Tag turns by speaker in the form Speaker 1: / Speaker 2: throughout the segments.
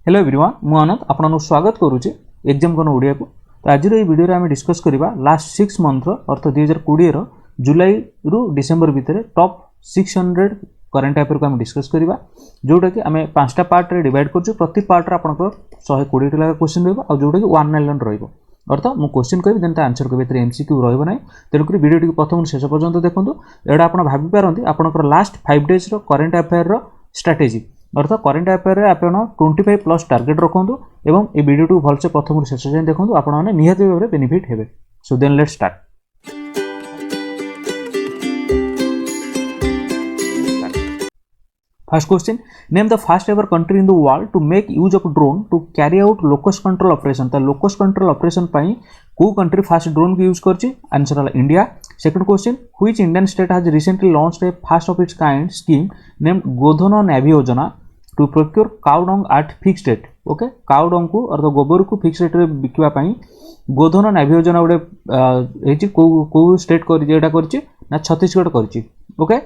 Speaker 1: Hello everyone मु आनंद आपन स्वागत करुचे एग्जाम कौन ओडिया को। तो आज वीडियो आम डिस्कस करवा लास्ट 6 मंथ अर्थ 2020 जुलाई रु डिसेम्बर भितर टॉप 600 करंट अफेयर को आम डिस्कस करवा, जोटा कि आम 5टा पार्ट रे डिवाइड करछु। प्रति पार्ट रे आपन 120 लगा क्वेश्चन रहबो और जोटा कि 1 लाइन रहबो। अर्थ मु क्वेश्चन कहबी देन आंसर कहबी एथरे एमसीक्यू रहबो नै। तेणुक वीडियो टी प्रथम शेष पर्यंत देखंतु। एडा आपन भाबी पारंती आपनकर लास्ट 5 डेज रो करंट अफेयर रो स्ट्रेटजी अर्थ करंट अफेयर रे आपण 25 प्लस टार्गेट रखंतु एवं ए वीडियो टू भलसे प्रथम शेष जाय देखंतु, आपण माने निहाती भाबरे बेनिफिट हेबे। So then let's start. First question, name the first ever country in the world to make use of drone to carry out locust control operation. त लोकस कंट्रोल ऑपरेशन पई को कंट्री फर्स्ट ड्रोन को use करची? Answer हला India. Second question, which Indian state has recently launched a first of its kind scheme named Godhan नाभि Yojana to procure cow dung at fixed rate. Okay, cow dung को और गोबर को fixed rate रे बिकवा पई गोधन नाभि योजना उडे हेची को स्टेट कर जेटा करची ना छत्तीसगढ़ करची। Okay,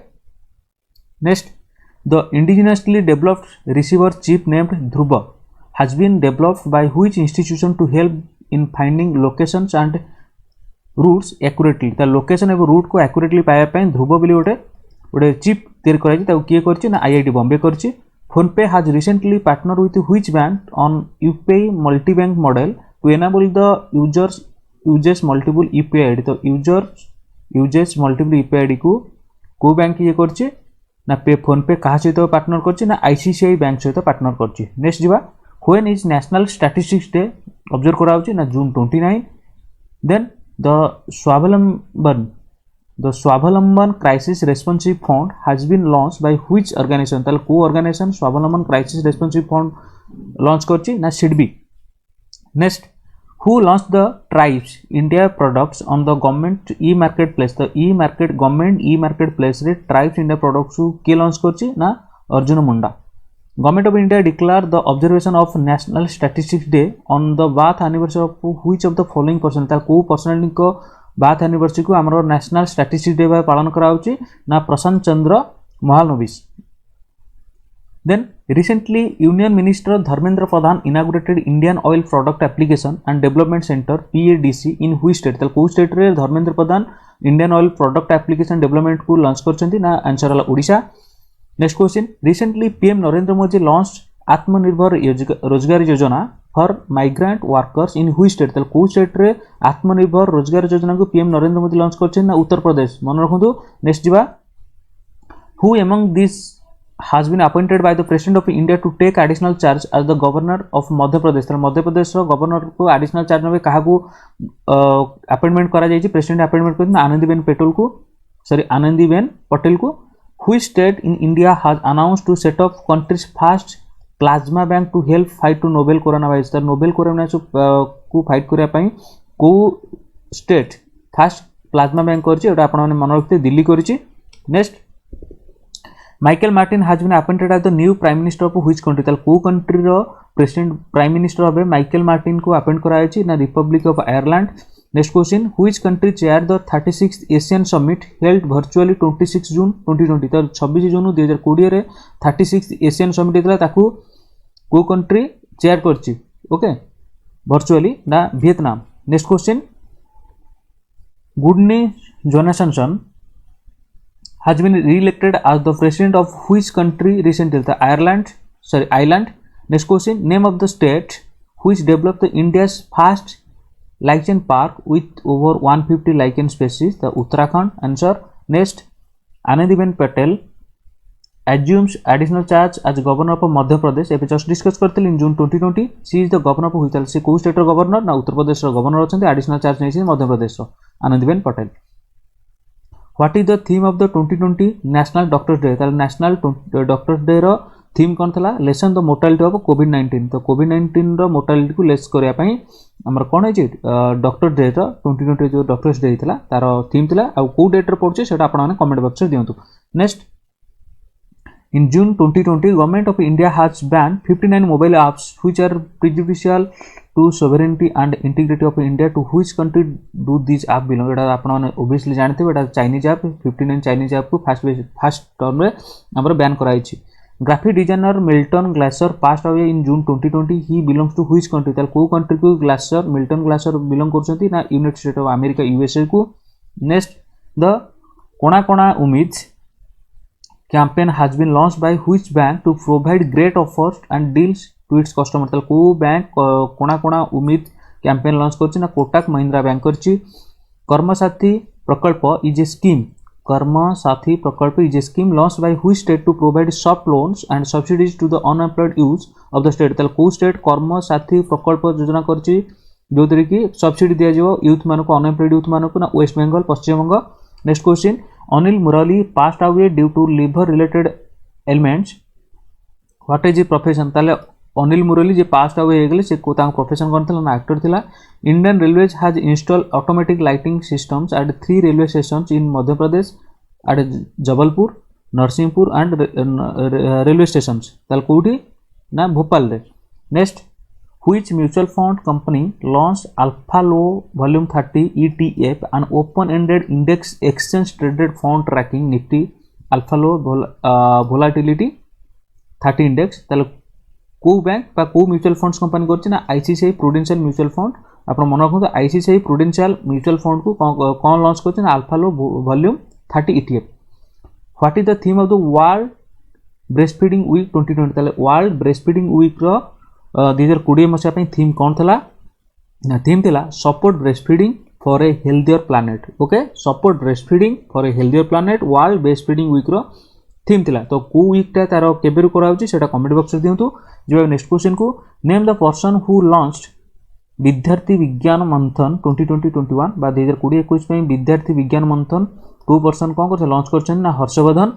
Speaker 1: next, the indigenously developed receiver chip named Dhruva has been developed by which institution to help in finding locations and routes accurately। ता लोकेशन एवं रूट को एक्यूरेटली पाया पई ध्रुव बोली गोटे चिप तैयार कराई ताऊ किए करछि ना आईआईटी बॉम्बे करछि। PhonePe has recently partner with which bank on UPI multi bank model to enable the users multiple UPI ID. तो यूजर्स मल्टीपल यूपीआई आईडी को बैंक ये करछि ना पे फोन पे कहा सहित पार्टनर करछि ना आईसीआईसीआई बैंक सहित पार्टनर करछि। नेक्स्ट जीवा, when is national statistics day observe करा होछि ना जून 29। Then the Swavalamban crisis responsive fund has been launch by which organisation. ताल को ऑर्गेनाइजेशन स्वावलंबन क्राइसिस रेस्पॉन्सिव फंड लॉन्च करछि ना SIDBI. Next, who launched the tribes India products on the government e-marketplace। तो e-market government e-marketplace रे tribes India products को के launch करछि ना Arjun Munda. Government of India declare the observation of national statistics day on the birth anniversary of which of the following person. ता को personality को birth anniversary को हमरो नेशनल स्टैटिस्टिक्स डे भाव पालन करा होछि ना प्रशांत चंद्र Mahalanobis. Then recently Union Minister Dharmendra Pradhan inaugurated Indian Oil Product Application and Development Center PADC in which state। तो को स्टेट रे Dharmendra Pradhan Indian oil product application development को लॉन्च करछंती ना आंसर हला Odisha. Next question, recently PM Narendra Modi launched Atmanirbhar Rozgar Yojana for migrant workers in which state. तो को state रे आत्मनिर्भर रोजगार योजना को पीएम नरेंद्र मोदी लॉन्च करछन ना उत्तर प्रदेश। मन रखंतु। नेक्स्ट जीवा, who among this has been appointed by the president of India to take additional charge as the governor of Madhya Pradesh। तो मध्य प्रदेश रो गवर्नर को एडिशनल चार्ज नबे कहा को अपॉइंटमेंट करा जाई छी? प्रेसिडेंट अपॉइंटमेंट करथिन आनंदीबेन पटेल को। Which state in India has announced to set up countries first plasma bank to help fight to novel corona virus. तो नोवेल कोरोना को फाइट करिया पई को स्टेट फर्स्ट प्लाज्मा बैंक करछि? एटा आपण माने मन रखते दिल्ली करछि। Next, Michael Martin has been appointed as the new prime minister of which country. ताल को कंट्री रो प्रेसिडेंट प्राइम मिनिस्टर होबे माइकल मार्टिन को अपॉइंट करा आइछि ना republic of Ireland. Next question, which country chair the 36th Asian summit held virtually 26 June 2020। तो 26 June 2020 रे 36th एशियन समिट हेतला ताकू को कंट्री चेयर करछि? ओके, वर्चुअली ना Vietnam. Next question, गुडनी Jonassen has been re-elected as the president of which country recently? The Ireland। Next question, name of the state which developed the India's first lichen park with over 150 lichen species? The Uttarakhand। Answer। Next, Anandiben Patel assumes additional charge as governor of Madhya Pradesh। एबे just discuss करथिल in June 2020। She is the governor of which? से को state रो governor ना उत्तर प्रदेश रो governor अछंती। Additional charge नै छै मध्य प्रदेश रो Anandiben Patel. What is the theme of the 2020 National Doctors Day? ताल नेशनल डॉक्टर्स डे रो थीम कोन थला? लेसन द मोर्टालिटी ऑफ कोविड-19। तो कोविड-19 रो मोर्टालिटी को लेस करिया पई हमर कोन है जे डॉक्टर डे रो 2020 जो डॉक्टर्स डे थला तारो थीम थला आ को डेट रो पड़छ सेटा आपण माने कमेंट बॉक्स रे दियंतु। Next, in June 2020 government of India has banned 59 mobile apps which are prejudicial to sovereignty and integrity of India। to which country do these app belong? एटा आपण माने obviously जानते एटा चाइनीज ऐप 59 चाइनीज ऐप को first term रे हमर ban कराई छी। Graphic designer Milton Glaser passed away in June 2020 ही बिलोंग्स टू व्हिच कंट्री ताल को कंट्री को ग्लासर मिल्टन ग्लासर बिलोंग करछंती ना United State of America USA को। नेक्स्ट द कोणा कोणा उम्मीद campaign has been launched by which bank to provide great offers and deals to its customer ताल को बैंक कोणा कोणा उम्मीद कैंपेन लॉन्च करछि ना कोटक महिंद्रा बैंक करछि। कर्मसाथी Prakalpa is a scheme Karmasathi Prakalpa is a scheme launch by which state to provide soft loans and subsidies to the unemployed youth of the state ताल को स्टेट कर्मसाथी प्रकल्प योजना करछि जो तरी की सब्सिडी दिया जिवो यूथ मानको अनएम्प्लॉयड यूथ मानको ना waste Bengal Paschim Banga. Next question Anil Murali passed away due to liver related elements what is a profession ताले अनिल मुरली जे पास्ट अवे हेगले से को तांग प्रोफेशन करथला ना एक्टर थिला। Indian railways has install automatic lighting systems at 3 railway stations in Madhya Pradesh at Jabalpur Narsinghpur and railway stations ताल कोठी ना भोपाल रे। Next which mutual fund company launched Alpha Low Volume 30 ETF, an open-ended index exchange traded fund tracking Nifty Alpha Low Volatility 30 index ताले को bank बा को mutual funds company करछि ना आईसीआईसीआई प्रुडेंशियल म्यूचुअल फंड आपण मन रखो आईसीआईसीआई प्रुडेंशियल म्यूचुअल फंड को कोन लॉन्च करछि ना alpha low volume 30 ETF। What is the theme of the world breast feeding week 2020 ताले वर्ल्ड ब्रेस्ट फीडिंग वीक रो 2020 मसिया पे थीम कौन थला ना थीम थिला support breast feeding for a healthier planet. Okay support breast feeding for a healthier planet world breast feeding week रो theme थिला। तो को वीक ता तार केबेरु करा होची सेटा कमेंट बॉक्स रे दियंतु। जो नेक्स्ट क्वेश्चन को name the person who launched विद्यार्थी विज्ञान मंथन 2020-21 बा 2020-21 पे विद्यार्थी विज्ञान मंथन को पर्सन कोन कर लॉन्च करछन ना Harshvardhan.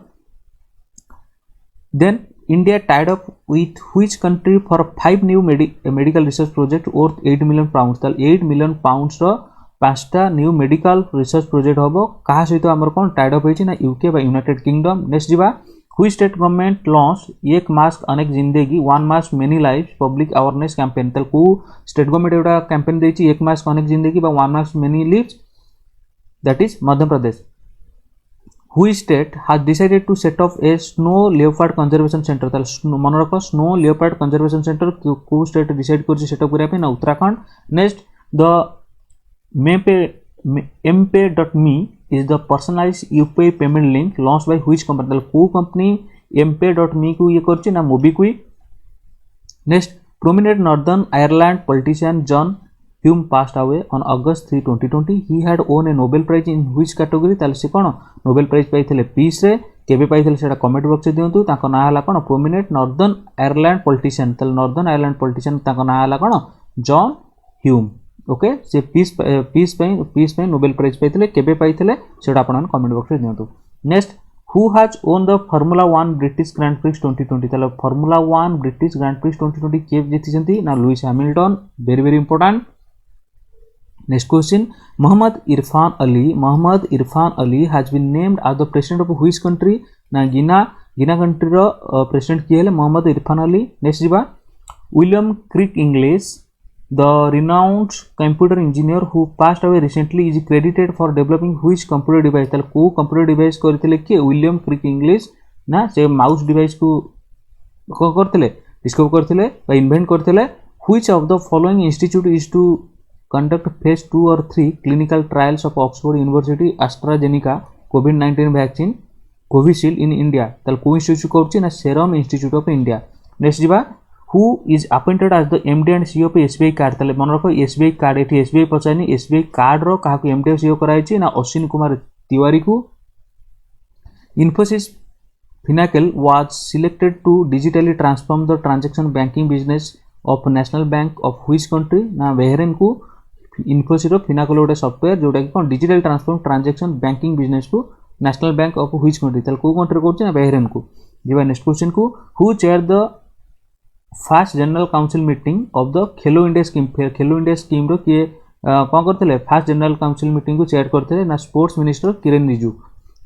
Speaker 1: Then India tied up with which country for 5 new medical research project worth 8 million pounds ताल 8 million pounds रो पांचटा न्यू मेडिकल रिसर्च प्रोजेक्ट होबो कहा सहित हमर कोन टाइड अप होइछि ना यूके बा यूनाइटेड किंगडम। नेक्स्ट जीवा व्हिच स्टेट गवर्नमेंट लॉन्च एक mask अनेक जिंदगी one mask many lives public awareness campaign ताल को स्टेट गवर्नमेंट एटा कैंपेन देछि एक मास्क अनेक जिंदगी बा one mask many lives that is Madhya Pradesh. Which state has decided to set off a snow leopard conservation center ताल मन रखो स्नो leopard conservation center को स्टेट डिसाइड करछि सेटअप करिया पे ना Uttarakhand. Next the mpay.me is the personalized UPI payment link launched by which company ताल को कंपनी mpay.me को ये करछि ना MobiKwik. Next prominent northern Ireland politician John Hume passed away on August 3, 2020. He had won a Nobel Prize in which category ताल से कोन Nobel prize पाइथिले piece रे केबे पाइथिले सेटा कमेंट बॉक्स रे दियंतु। ताको ना हला कोन प्रोमिनेंट नॉर्दर्न आयरलैंड पॉलिटिशियन ताल नॉर्दर्न आयरलैंड पॉलिटिशियन ताको ना हला कोन जॉन ह्यूम। ओके से पीस पे नोबेल प्राइज पाइथिले केबे पाइथिले सेटा आपन कमेंट बॉक्स रे दियंतु। Next who has won the formula 1 British grand prix 2020 ताल फार्मूला 1 ब्रिटिश ग्रैंड प्रिक्स 2020 के जीतिसंती ना Lewis Hamilton very very important. Next question Muhammad Irfan Ali has been named as the president of which country ना गिना country रो president किए Mohamed Irfaan Ali. Next जीवा William क्रिक English the renowned computer engineer who passed away recently is credited for developing which computer device ताल को computer device करथिले कि विलियम क्रिक इंग्लिश ना से माउस डिवाइस को करथिले डिस्कवर करथिले बा इन्वेंट करथिले। Which of the following institute is to conduct phase 2 or 3 clinical trials of Oxford University AstraZeneca COVID-19 vaccine Covishield in India ताल को इंस्टीट्यूट करछि ना serum institute of India. Next जीवा who is appointed as the MD and CEO of SBI card ताले मन रखो SBI card एठी SBI पचानी एसबीआई कार्ड रो काहा को एमडी और सीईओ कराइछि ना अश्विन कुमार तिवारी को। Infosys Finacle was selected to digitally transform the transaction banking business of National Bank of which country ना बहरीन को। इन्फोसिस रो फिनाकल गोटे सॉफ्टवेयर जोटा कि कोन digital transform transaction banking business को national bank of which country ताल को कंट्री करछि ना बहरीन को। जेबा नेक्स्ट क्वेश्चन को who chair the first general council meeting of the Khelo India scheme Khelo India scheme रो के कोन करथिले फर्स्ट जनरल काउंसिल मीटिंग को चेयर करथिले ना sports minister Kiren Rijiju.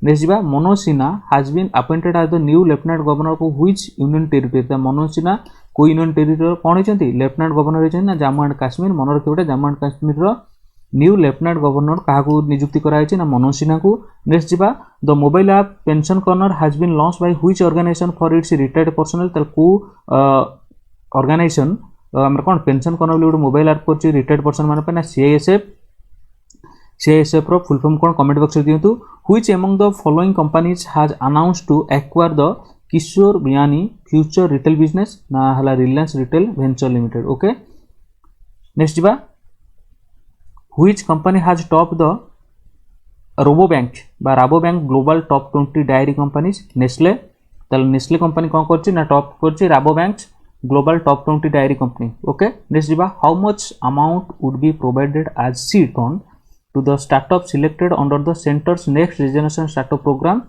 Speaker 1: Next जीवा Manoj Sinha has been appointed as the new lieutenant governor of which union territory ता मनोज सिन्हा को यूनियन टेरिटरी कोन होचंती लेफ्टिनेंट गवर्नर होचंती ना जम्मू एंड काश्मीर मन रखिबटा जम्मू एंड काश्मीर रो न्यू लेफ्टिनेंट गवर्नर काहाकू नियुक्ति कराई ना मनोज सिन्हा को। नेक्स्ट जीवा the mobile app pension corner has been launch by which organisation for its retired personal तल को ऑर्गेनाइजेशन हमर कोन पेंशन कॉर्नर गोटे मोबाइल ऐप करछि रिटायर्ड पर्सन मान पे ना सीआईएसएफ रो फुल फॉर्म कोन कमेंट बॉक्स रे दियंतु। Which among the following companies has announced to acquire the Kishore Biyani future retail business ना हला Reliance retail venture limited. Okay next जीवा which company has top the Robo bank बा Rabo bank global top 20 dairy companies. Nestle तल Nestle company कोन करछि ना top करछि Rabo bank global top 20 diary company. Okay next जीवा how much amount would be provided as seed fund to the startup selected under the centre's next generation startup programme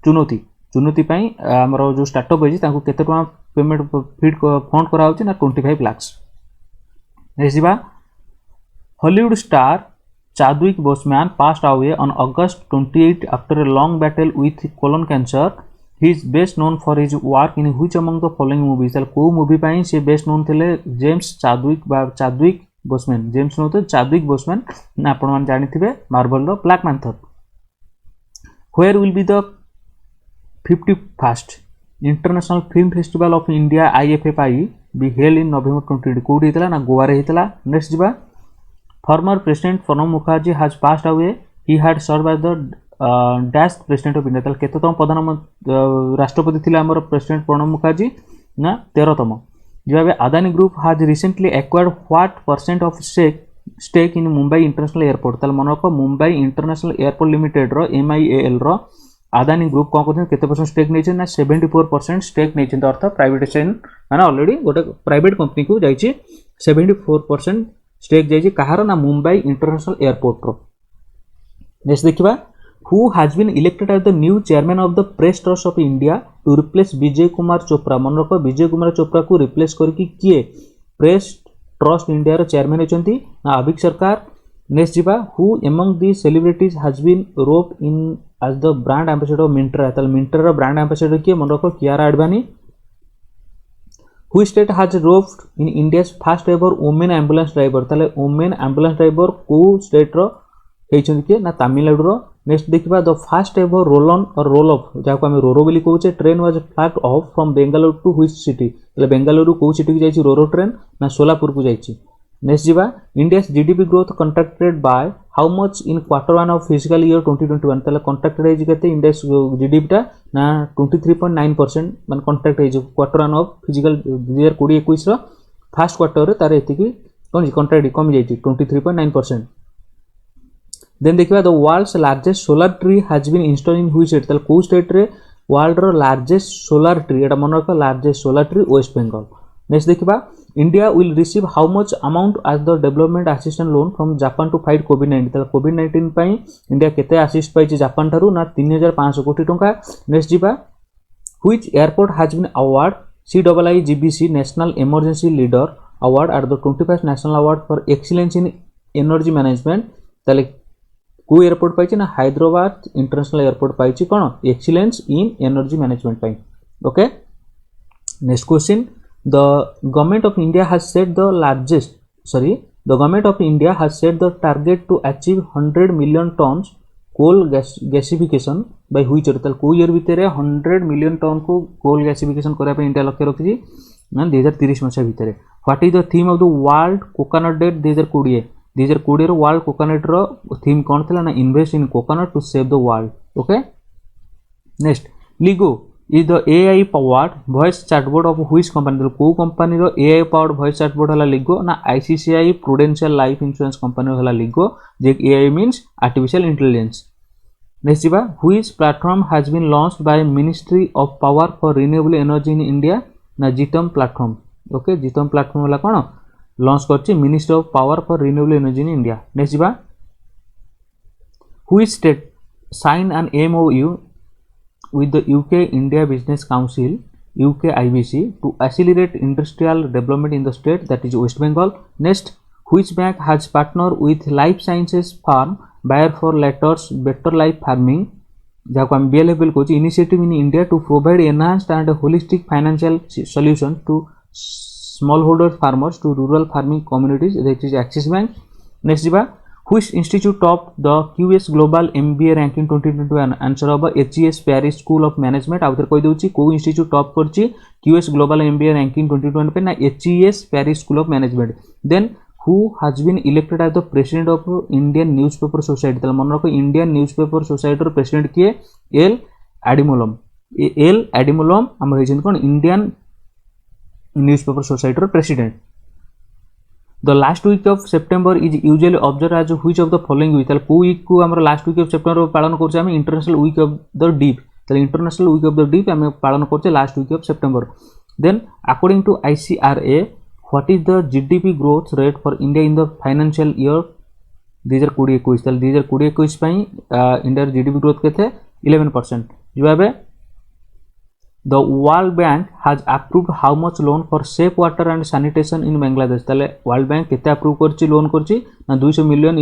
Speaker 1: चुनौती चुनौती पई हमरो जो स्टार्टअप होई तांको केते टका पेमेंट फीड फंड करा होछि ना 25 लाख। नेक्स्ट जीवा Hollywood star Chadwick Boseman passed away on August 28 after a long battle with colon cancer. He is best known for his work in which among the following movies? ताल को movie पाई से best known थिले James Chadwick Boseman James no तो Chadwick Boseman ना आपण मान जानि थिबे मार्वल रो Black Panther. Where will be the 51st International Film Festival of India IFFI be held in November 2020 कोडी हितला ना गोवा रे हितला। नेक्स्ट जीवा Former President Pranab Mukherjee has passed away. He had served as the dash President of India. केतम प्रधानमंत्री राष्ट्रपति थिले हमर president Pranab Mukherjee ना 13तम। जिबे Adani group has recently acquired what percent of stake in Mumbai International Airport तल मनक मुंबई इंटरनेशनल एयरपोर्ट लिमिटेड रो MIAL रो अदानी ग्रुप कोन करथि केते परसेंट स्टेक नै छै ना 74% स्टेक नै छै अर्थ प्राइवेटाइजेशन माने ऑलरेडी गोटे प्राइवेट कंपनी को जाई छै 74% स्टेक जाइए कहार ना मुंबई इंटरनेशनल एयरपोर्ट रो। नेक्स्ट देखिबा who has been elected as the new chairman of the press trust of India to replace Vijay Kumar Chopra. मन रख विजय कुमार चोपड़ा को रिप्लेस करके किए प्रेस ट्रस्ट इंडिया रो चेयरमैन होचंती ना अभिक सरकार। नेक्स्ट जीवा who among the celebrities has been rope in as the brand ambassador of Myntra तल मिंत्रा रो ब्रांड एम्बेसडर किए मन रख Kiara Advani. Which state has roped in India's first ever women ambulance driver ताले women ambulance driver को स्टेट रो हेचन के ना तमिलनाडु रो। नेक्स्ट देखिबा the first ever roll on और रोल ऑफ जाको हम रोरो बोली कहूचे train was flagged off from Bengaluru to which city ताले बेंगलुरु को सिटी की जाईची रोरो ट्रेन ना सोलापुर को जाईची। नेक्स्ट जीवा India's GDP growth contracted by how much in quarter 1 of physical year 2021 ताले कंट्रैक्टेड हेजी केते इंडिया's GDP टा ना 23.9% मान कंट्रैक्ट हेजी क्वार्टर 1 ऑफ फिजिकल 2020-21 रो फर्स्ट क्वार्टर रे तारे एतिकी कोन कंट्रैक्ट कम जाईची 23.9%। देन देखिबा the world's largest solar tree has been installed in which state ताले को स्टेट रे वर्ल्ड रो लार्जेस्ट सोलर ट्री एटा मन रख largest solar tree West Bengal. Next देखिबा India will receive how much amount as the development assistance loan from Japan to fight COVID-19 ताले COVID-19 पई इंडिया केते असिस्ट पाइछि जापान थारु ना 3500 कोटी टंका। नेक्स्ट जीवा which airport has been award CIIGBC National Emergency Leader Award at the 21st National Award for Excellence in Energy Management ताले को airport पाइछि ना हैदराबाद इंटरनेशनल एयरपोर्ट पाइछि कोन एक्सीलेंस इन एनर्जी मैनेजमेंट पई। Okay next question the government of India has set the target to achieve 100 million tons coal gasification by which year ताल को year भितरे 100 मिलियन टन को कोल गैसिफिकेशन करा पे India लक्ष्य रखिछि ना 2030 मसिया भितरे। What is the theme of the world coconut day 2020 रो वर्ल्ड कोकोनट रो थीम कोन थला ना invest in coconut to save the world. Okay next लिगो is the AI powered voice chatbot of which company को कंपनी रो AI powered voice chatbot हला लिगो ना ICICI Prudential Life Insurance company हला लिगो जे AI means artificial intelligence। Next जीवा which platform has been launched by Ministry of Power for Renewable Energy in India ना जितम platform. Okay जितम platform हला कोन launch करछि ministry of power for renewable energy in India. Next जीवा which state signed an MOU with the UK India Business Council UK IBC to accelerate industrial development in the state that is West Bengal। Next which bank has partnered with life sciences firm Bayer for Letters Better Life Farming जाको हम BLFL Kochi initiative in India to provide enhanced and holistic financial solution to smallholder farmers to rural farming communities that is Axis Bank। Next जीवा Which institute topped the QS Global MBA ranking 2021? Answer हम HES Paris School of Management. आउथर कहि दउची को institute top करची QS Global MBA ranking 2021 पे ना HES Paris School of Management. Then who has been elected as the president of Indian Newspaper Society? तले मन रखो Indian Newspaper Society रो president किए एल एडिमोलम. एल एडिमोलम हम रहिछन कोन इंडियन न्यूज़पेपर सोसाइटी रो president. The last week of September is usually observed as which of the following week? ताले को week को हमर last week of September पालन करछे हम international week of the deep. ताले international week of the deep हम पालन करछे last week of September. Then according to ICRA, what is the GDP growth rate for India in the financial year 2020-21? ताले 2020-21 पई India GDP growth केते 11%. जवाब है The World Bank has approved how much loan for safe water and sanitation in Bangladesh? ताले World Bank केते approve करची loan करची ना $200 मिलियन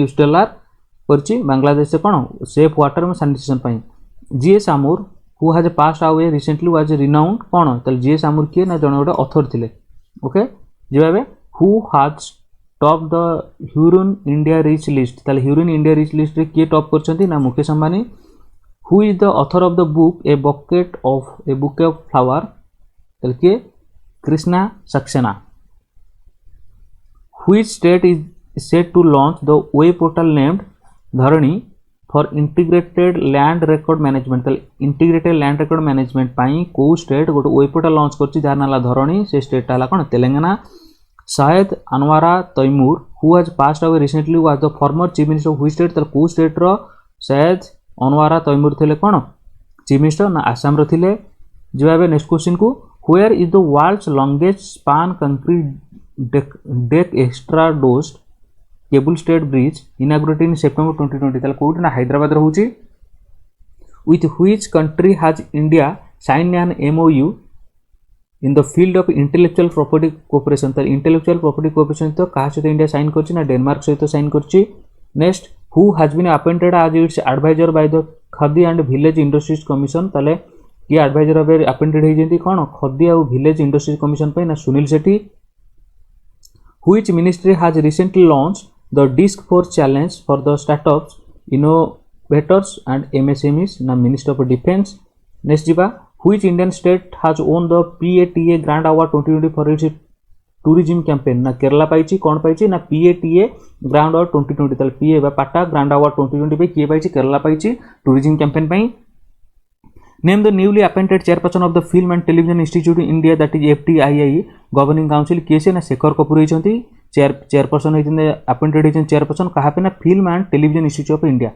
Speaker 1: करची बांग्लादेश से कोन सेफ वाटर में सैनिटेशन पई. GS Amur who has passed away recently was renowned कोन ताले जीएस आमुर के ना जने गोटे ऑथर थिले. ओके जवाब है who has top the Hurun India rich list? ताले ह्यूरन इंडिया रिच लिस्ट रे के टॉप करछंती ना Mukesh Ambani. Who is the author of the book A Bouquet of Flower? ताले के Krishna Saxena. Which state is set to launch the web portal named Dharani for integrated land record management? ताले integrated land record management पाई को state गोटे web portal launch करछि jar नाला धरणी. से state हला कोन तेलंगाना. शायद अनवारा Taimur who has passed away recently was the former chief minister of which state? ताले को स्टेट रो शायद अनवारा तैमूर थिले कोन चीफ मिनिस्टर ना आसाम रो थिले. जवाब है नेक्स्ट क्वेश्चन को where is the world's longest span concrete deck extra dosed cable stayed bridge inaugurated in September 2020? ताले कोठी ना हैदराबाद रहउची. With which country has India signed an MOU in the field of intellectual property cooperation? ताले intellectual property cooperation तो कहा सहित India sign करची ना डेनमार्क सहित साइन करची. Next who has been appointed as its advisor by the Khadi and Village Industries Commission? ताले ये advisor अबे appointed है जेंती कौन खदी और Village Industries Commission पे ना Sunil Shetty. Which ministry has recently launched the Disc for Challenge for the startups, innovators and MSMEs? ना Minister of Defense. Next जीवा which Indian state has won the PATA Grand Award 2020 for its tourism campaign? ना केरला पाइची कौन पाइची ना PATA grand award 2020. ताले PA बा पाटा grand award 2020 पे किए पाइची केरला पाइची टूरिज्म कैंपेन पई. Name the newly appointed chairperson of the film and television institute in India that is FTII governing council किए से ना शेखर कपूर होइछंती चेयरपर्सन होइछन अपॉइंटेड होइछन चेयरपर्सन कहा पे ना film and television institute of India.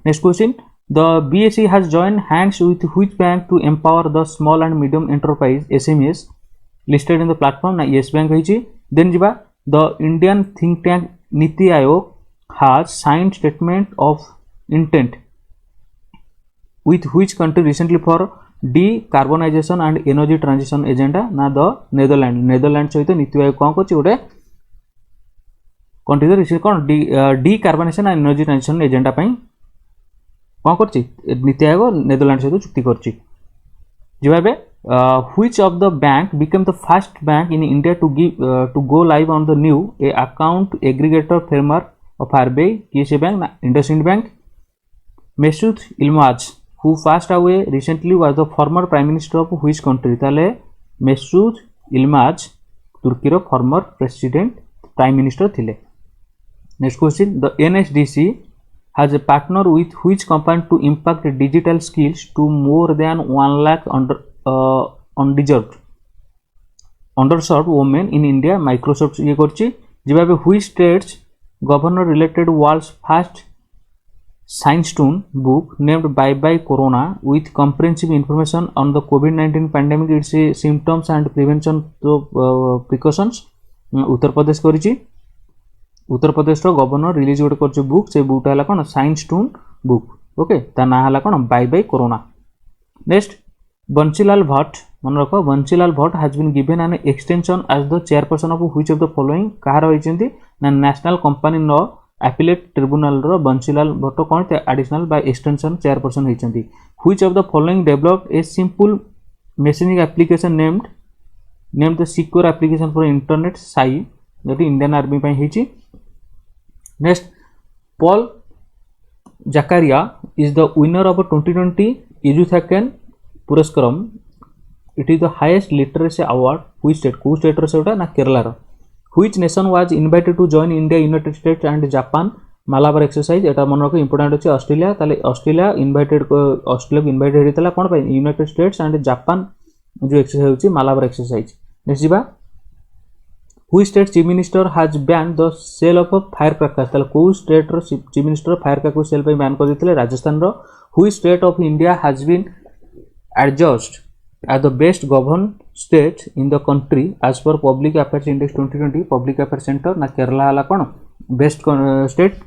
Speaker 1: Next question the BSE has join hands with which bank to empower the small and medium enterprise SMEs listed in the platform? ना yes bank होइछि. Then जिबा the Indian think tank Niti Aayog has signed statement of intent with which country recently for decarbonization and energy transition agenda? ना the Netherlands सहित नीति आयोग कोन करछि ओटे country receive cone decarbonization and energy transition agenda पई कोन करछि NITI Aayog Netherland सहित चुक्ति करछि. जवाब है which of the bank became the first bank in India to go live on the new account aggregator framework of RBI? KSA Bank na IndusInd Bank. Mesut Ilmaz who passed away recently was the former prime minister of which country? ताले Mesut Ilmaz तुर्की रो former president prime minister थिले. Next question the NSDC has a partner with which company to impact digital skills to more than 1 lakh underserved women in India? Microsoft ये करछि. जवाब which states governor related world's first science stone book named Bye Bye Corona with comprehensive information on the COVID-19 pandemic, its symptoms and prevention precautions? Uttar Pradesh करछि. उत्तर प्रदेश रो governor release गोटे करछि book. से book हला कोन साइंस स्टोन बुक. ओके ता ना हला कोन bye bye corona. Next Banshilal Bhatt मन रखो Banshilal Bhatt has been given an extension as the chairperson of which of the following? कहार होइचंती ना national company law appellate tribunal रो बंशीलाल भट्ट कोन ते एडिशनल बाय एक्सटेंशन चेयरपर्सन होइचंती. Which of the following developed a simple messaging application named the secure application for internet Sai that Indian army पई हिची. Next Paul Zakaria is the winner of a 2020 Izuthaken Puraskaram. It is the highest literacy award. Which state? Who state ro seota na Kerala ro. Which nation was invited to join India, United States and Japan Malabar exercise? एटा मन रखो important अछि Australia. ताले Australia invited Australia invited हेतला कोन पय United states and Japan जो exercise होछि Malabar exercise. Next जीवा Which state chief minister has banned the sale of firecrackers? ताले को स्टेट रो चीफ मिनिस्टर फायरक्रैकर सेल पे बैन कर देथिले राजस्थान रो. Which state of India has been adjudged as the best governed state in the country as per Public Affairs Index 2020 Public Affairs Center ना केरला वाला कोन best state.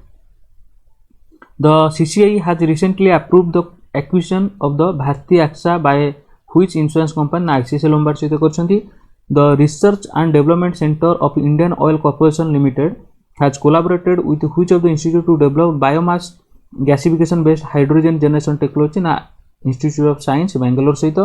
Speaker 1: The CCI has recently approved the acquisition of the Bharti AXA by which insurance company ना ICICI Lombard सहित करछंती. The Research and Development Center of Indian Oil Corporation Limited has collaborated with which of the institute to develop biomass gasification based hydrogen generation technology ना Institute of Science Bangalore सहित.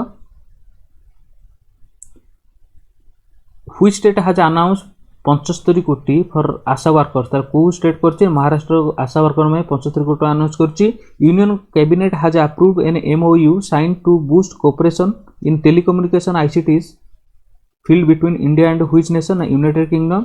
Speaker 1: Which state has announced 75 कोटी for Asha workers? तार को state करछि महाराष्ट्र आशा worker में 75 कोटी announce करछि. Union cabinet has approved an MOU sign to boost cooperation in telecommunication ICTs field between India and which nation? United Kingdom.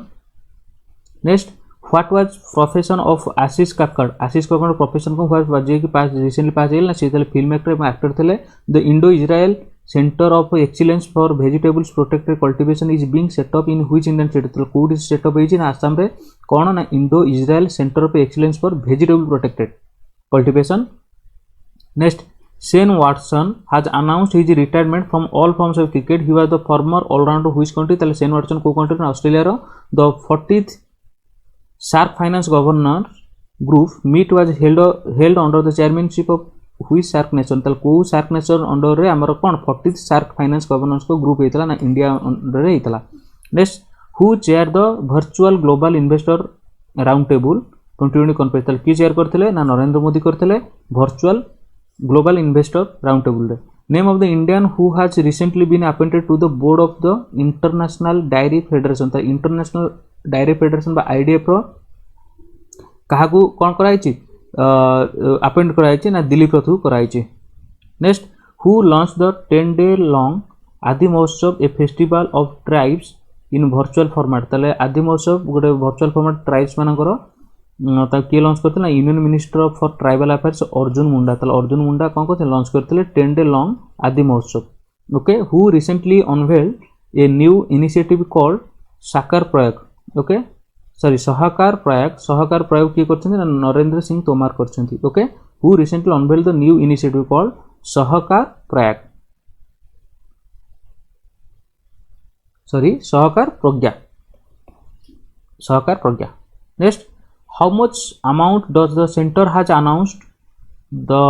Speaker 1: Next, what was profession of Ashish Kakkad? Ashish Kakkad profession को was जे कि पास recently पास गेल ना से तले film actor एवं actor थले. The Indo-Israel Center of Excellence for Vegetables Protected Cultivation is being set up in which Indian state? तो code set up होइछि ना आसाम रे कोन ना Indo-Israel Center of Excellence for Vegetable Protected Cultivation. Next, Shane Watson has announced his retirement from all forms of cricket. He was the former all-rounder of which country? ताले Shane Watson को country ना Australia रो. The 40th Shark Finance Governor Group meet was held under the chairmanship of which Shark Nation? ताले को Shark Nation under रे हमर कोन 40th Shark Finance Governors को group हेतला ना इंडिया अंडर रे हेतला. Next, who chair the virtual global investor round table 2020 conference? ताले की chair करथिले ना नरेंद्र मोदी करथिले virtual global investor round table रे. Name of the Indian who has recently been appointed to the board of the International Dairy Federation? ताले International Dairy Federation बा IDF रो काहाकू कोन कराइछि अपॉइंट कराइछि ना दिलीप रथु कराइछि. Next, who launched the 10-day long Adi Mahotsav a festival of tribes in virtual format? ताले आदि महोत्सव गोटे वर्चुअल फॉर्मेट ट्राइब्स मानकर ता के लॉन्च करथिला union minister for tribal affairs Arjun Munda. ताले अर्जुन मुंडा कोन करथिले लॉन्च करथिले 10-day long आदि महोत्सव. Okay, who recently unveiled a new initiative called साकार प्रयोग? ओके सॉरी सहकार प्रयोग. सहकार प्रयोग की करछन्ती ना नरेंद्र सिंह तोमार करछन्ती. Okay, who recently unveiled the new initiative called Sahakar Prayog sorry Sahakar Pragya. Sahakar Pragya. Next, how much amount does the center has announced the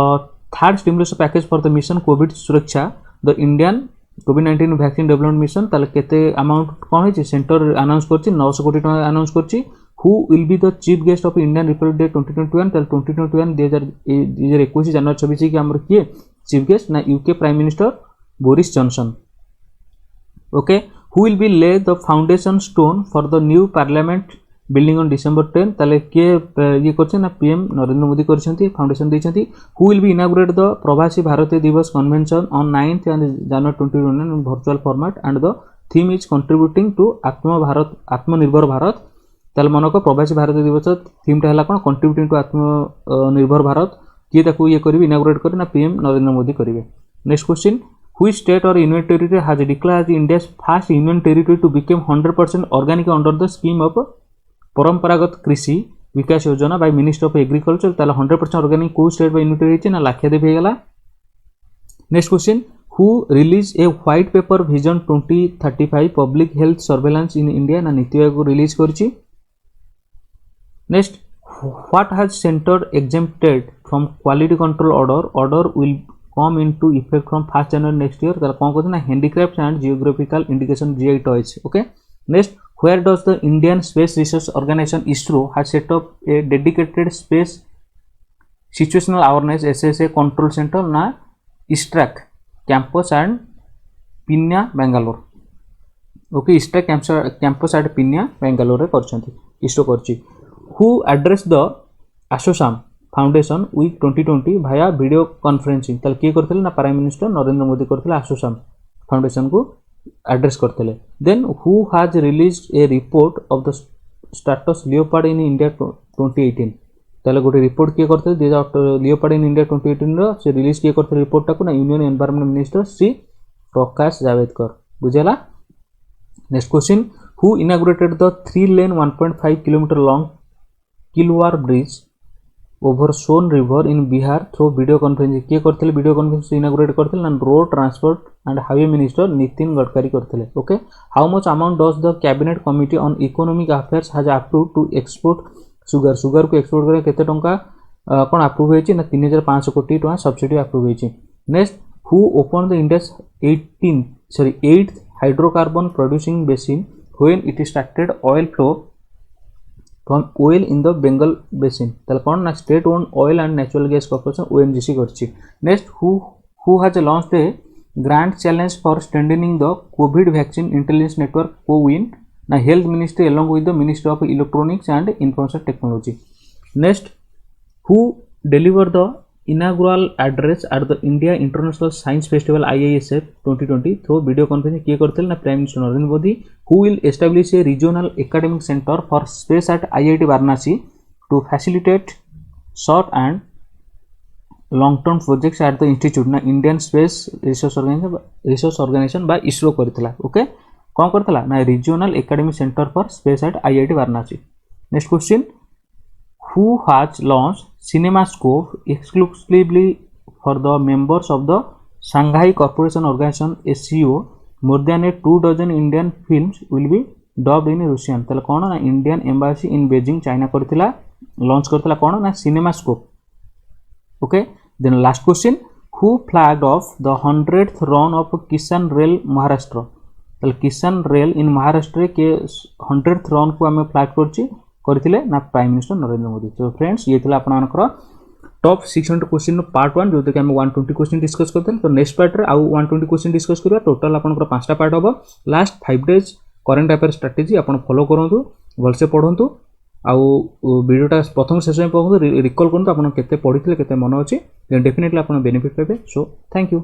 Speaker 1: third stimulus package for the mission COVID Suraksha, the Indian COVID-19 vaccine development mission? ताले केते amount कोन होछि centre announce करछि 900 कोटी टका announce करछि. who will be the chief guest of Indian Republic Day 2021? ताले 2021 2021 जनवरी 26 की हमर किए चीफ गेस्ट ना UK prime minister Boris Johnson. Okay, who will be lay the foundation stone for the new parliament building on December 10? ताले के ये करछन ना पीएम नरेंद्र मोदी करछंती फाउंडेशन दैछंती. Who will be inaugurate the Pravasi Bharatiya Divas convention on 9th January 2021 in virtual format and the theme is contributing to Atmanirbhar Bharat. ताले मनको प्रवासी भारतीय दिवस थीम टा हला कोन कंट्रीब्यूटिंग टू आत्मनिर्भर भारत. किए ताकू ये करबी इनॉग्रेट करी ना पीएम नरेंद्र मोदी करिवे. Next question, which state or union territory has declared as India's first union territory to become 100% organic under the scheme of परंपरागत कृषि विकास योजना बाय मिनिस्टर ऑफ एग्रीकल्चर? ताले 100% ऑर्गेनिक को स्टेट बाय यूनिट हेछि ना लाक्षाद्वीप हे गेला. Next question, who release a white paper vision 2035 public health surveillance in India? ना NITI Aayog release करछि. Next, what has centre exempted from quality control order will come into effect from 1 January next year? ताले कोन कहते ना handicrafts and geographical indication GI toys. Okay, next, where does the Indian Space Research Organization ISRO has set up a dedicated space situational awareness SSA control center na ISTRAC campus and Pinya Bangalore. Okay, ISTRAC campus at Pinya Bangalore करछंती ISRO करछि. Who addressed the ASSOCHAM foundation week 2020 via video conferencing ताले किए करथिले ना prime minister Narendra Modi करथिले ASSOCHAM foundation को address करथिले then who has released a report of the status leopard in India 2018 ताले गोटे रिपोर्ट किए करथिले लियोपार्ड इन इंडिया 2018 रो से रिलीज किए करथिले रिपोर्ट टाको ना union environment minister Shri Prakash Javadekar बुझेला next question who inaugurated the 3-lane 1.5 kilometre long Kilwar bridge over Son river in Bihar through video conferencing किए करथिले वीडियो कॉन्फ्रेंसिंग इनागुरेट करथिले ना road transport and highway minister Nitin Gadkari करथिले okay how much amount does the cabinet committee on economic affairs has approved to export sugar को export करे केते टंका कोन approve हेछि ना 3500 कोटी टका सब्सिडी अप्रूव हेछि next who open the India's 8th hydrocarbon producing basin when it started oil flow from oil in the Bengal basin ताले कोन ना state own oil and natural gas corporation ONGC करछि next who has launched a grand challenge for strengthening the covid vaccine intelligence network CoWIN ना health ministry along with the ministry of electronics and information technology next who delivered the inaugural address at the India International Science Festival IISF 2020 through video conferencing किए करथिले ना prime minister Narendra Modi who will establish a regional academic center for space at IIT Varanasi to facilitate short and long term projects at the institute ना Indian Space Research Organization by ISRO करथिला okay कौन करथिला ना regional academic centre for space at IIT Varanasi next question who has launched CinemaScope exclusively for the members of the Shanghai Cooperation Organization SCO more than 24 Indian films will be dubbed in Russian ताले कोन ना Indian embassy in Beijing China करथिला launch करथिला कोन ना CinemaScope okay then last question who flagged off the 100th run of Kisan rail Maharashtra ताले किसान rail इन महाराष्ट्र के 100th रन को हमें फ्लैग करथिले ना प्राइम मिनिस्टर नरेंद्र मोदी तो फ्रेंड्स ये थिला आपन मानकर टॉप 600 क्वेश्चन पार्ट 1 जो कि हम 120 क्वेश्चन डिस्कस करते तो नेक्स्ट पार्ट रे आउ 120 क्वेश्चन डिस्कस करिया टोटल आपन 5टा पार्ट होबो last 5 days current affair strategy आपन फॉलो करंतु भलसे पढंतु आउ वीडियोटा प्रथम शेष में पढंतु रिकॉल करंतु आपन केते पढिथिले केते मन अछि डेफिनेटली आपन बेनिफिट पाबे सो थैंक यू।